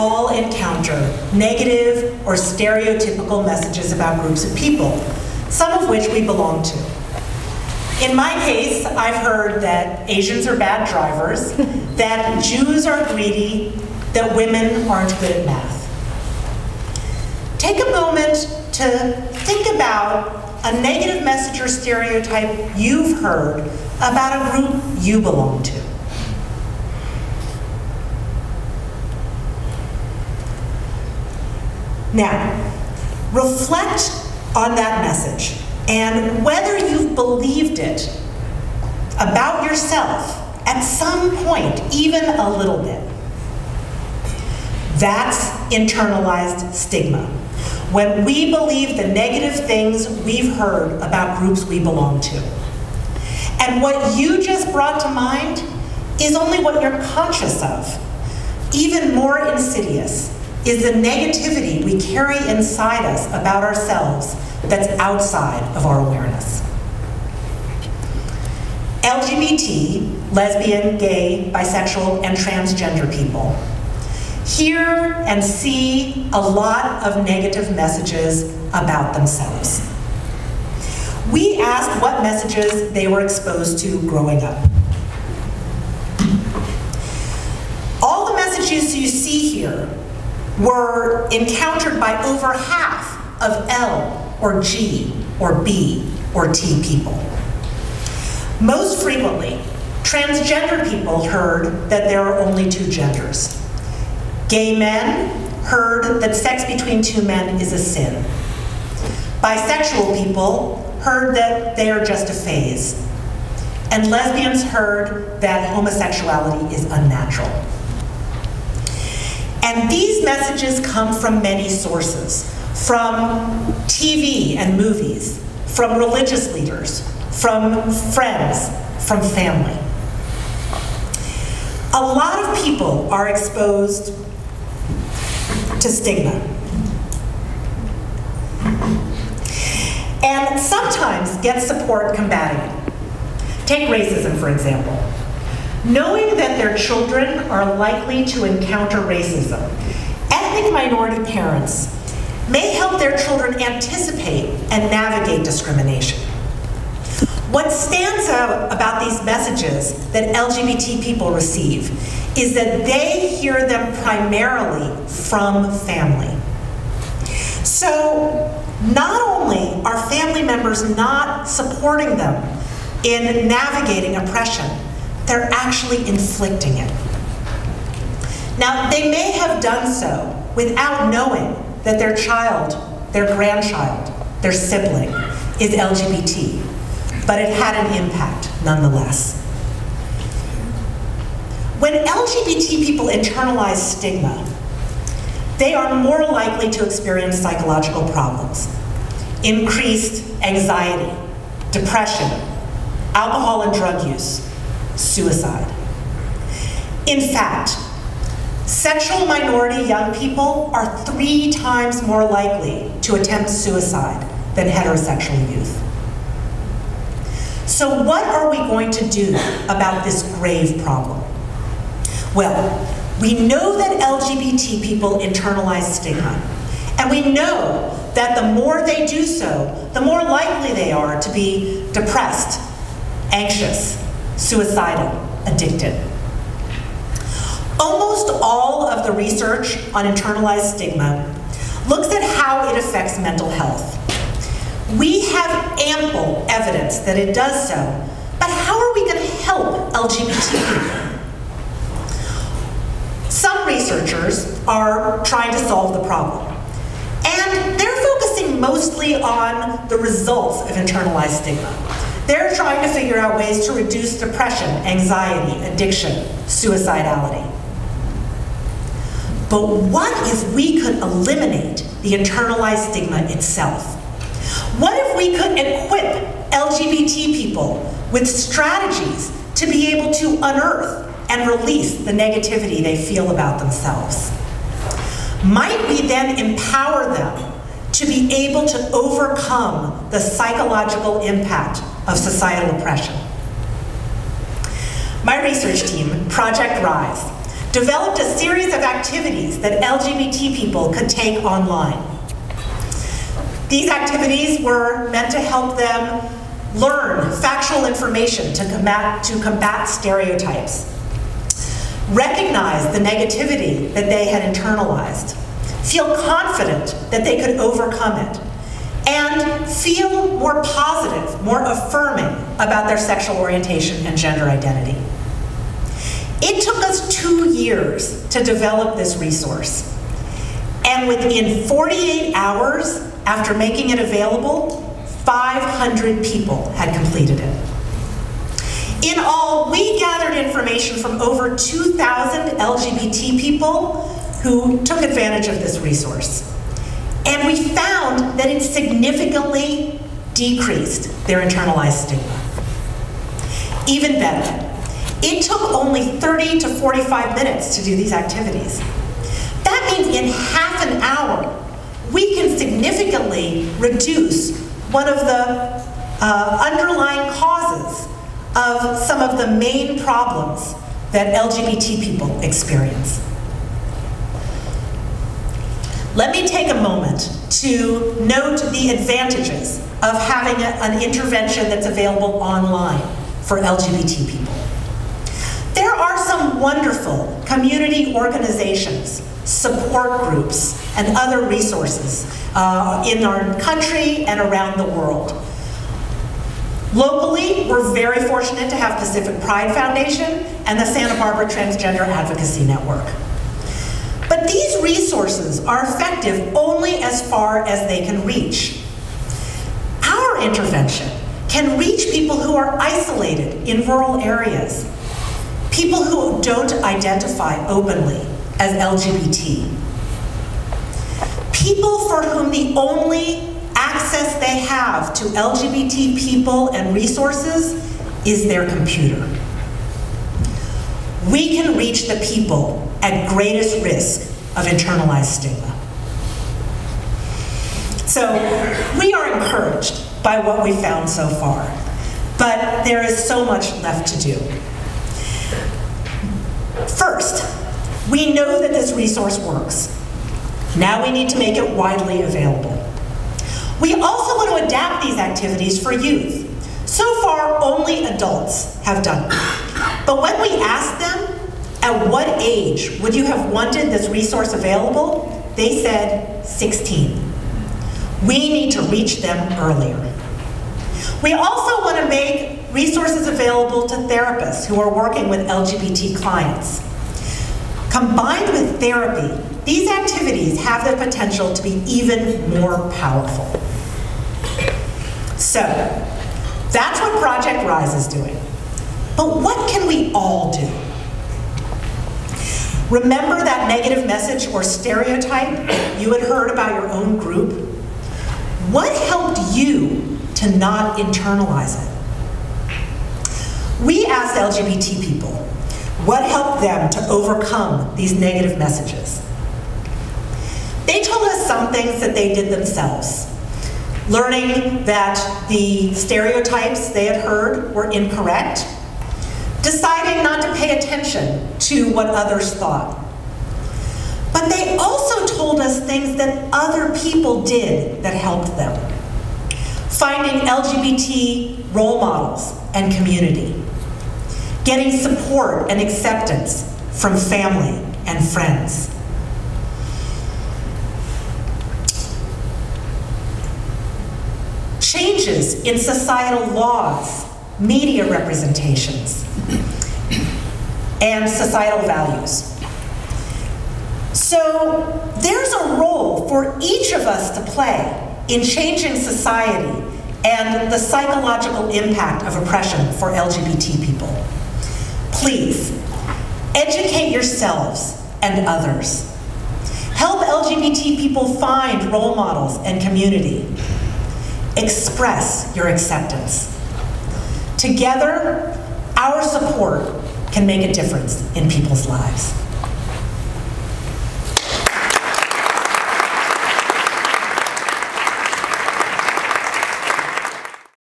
all encounter negative or stereotypical messages about groups of people, some of which we belong to. In my case, I've heard that Asians are bad drivers, that Jews are greedy, that women aren't good at math. Take a moment to think about a negative message or stereotype you've heard about a group you belong to. Now, reflect on that message and whether you've believed it about yourself at some point, even a little bit. That's internalized stigma. When we believe the negative things we've heard about groups we belong to. And what you just brought to mind is only what you're conscious of. Even more insidious is the negativity we carry inside us about ourselves that's outside of our awareness. LGBT, lesbian, gay, bisexual, and transgender people hear and see a lot of negative messages about themselves. We asked what messages they were exposed to growing up. All the messages you see here were encountered by over half of L or G or B or T people. Most frequently, transgender people heard that there are only two genders. Gay men heard that sex between two men is a sin. Bisexual people heard that they are just a phase. And lesbians heard that homosexuality is unnatural. And these messages come from many sources, from TV and movies, from religious leaders, from friends, from family. A lot of people are exposed to stigma. And sometimes get support combating it. Take racism, for example. Knowing that their children are likely to encounter racism, ethnic minority parents may help their children anticipate and navigate discrimination. What stands out about these messages that LGBT people receive is that they hear them primarily from family. So not only are family members not supporting them in navigating oppression, they're actually inflicting it. Now, they may have done so without knowing that their child, their grandchild, their sibling is LGBT, but it had an impact nonetheless. When LGBT people internalize stigma, they are more likely to experience psychological problems, increased anxiety, depression, alcohol and drug use, suicide. In fact, sexual minority young people are 3 times more likely to attempt suicide than heterosexual youth. So what are we going to do about this grave problem? Well, we know that LGBT people internalize stigma, and we know that the more they do so, the more likely they are to be depressed, anxious, suicidal, addicted. Almost all of the research on internalized stigma looks at how it affects mental health. We have ample evidence that it does so, but how are we going to help LGBT people? Some researchers are trying to solve the problem, and they're focusing mostly on the results of internalized stigma. They're trying to figure out ways to reduce depression, anxiety, addiction, suicidality. But what if we could eliminate the internalized stigma itself? What if we could equip LGBT people with strategies to be able to unearth and release the negativity they feel about themselves? Might we then empower them to be able to overcome the psychological impact of societal oppression? My research team, Project Rise, developed a series of activities that LGBT people could take online. These activities were meant to help them learn factual information to combat stereotypes, recognize the negativity that they had internalized, feel confident that they could overcome it, and feel more positive, more affirming about their sexual orientation and gender identity. It took us 2 years to develop this resource, and within 48 hours after making it available, 500 people had completed it. In all, we gathered information from over 2,000 LGBT people who took advantage of this resource. And we found that it significantly decreased their internalized stigma. Even better, it took only 30 to 45 minutes to do these activities. That means in half an hour, we can significantly reduce one of the underlying causes of some of the main problems that LGBT people experience. Let me take a moment to note the advantages of having an intervention that's available online for LGBT people. There are some wonderful community organizations, support groups, and other resources in our country and around the world. Locally, we're very fortunate to have Pacific Pride Foundation and the Santa Barbara Transgender Advocacy Network. But these resources are effective only as far as they can reach. Our intervention can reach people who are isolated in rural areas, people who don't identify openly as LGBT, people for whom the only access they have to LGBT people and resources is their computer. We can reach the people at greatest risk of internalized stigma. So we are encouraged by what we found so far, but there is so much left to do. First, we know that this resource works. Now we need to make it widely available. We also want to adapt these activities for youth. So far, only adults have done it. But when we asked them, at what age would you have wanted this resource available? They said 16. We need to reach them earlier. We also want to make resources available to therapists who are working with LGBT clients. Combined with therapy, these activities have the potential to be even more powerful. So, that's what Project Rise is doing. But what can we all do? Remember that negative message or stereotype you had heard about your own group? What helped you to not internalize it? We asked LGBT people, what helped them to overcome these negative messages? They told us some things that they did themselves. Learning that the stereotypes they had heard were incorrect, deciding not to pay attention to what others thought. But they also told us things that other people did that helped them. Finding LGBT role models and community. Getting support and acceptance from family and friends. Changes in societal laws, media representations, and societal values. So there's a role for each of us to play in changing society and the psychological impact of oppression for LGBT people. Please, educate yourselves and others. Help LGBT people find role models and community. Express your acceptance. Together, our support can make a difference in people's lives.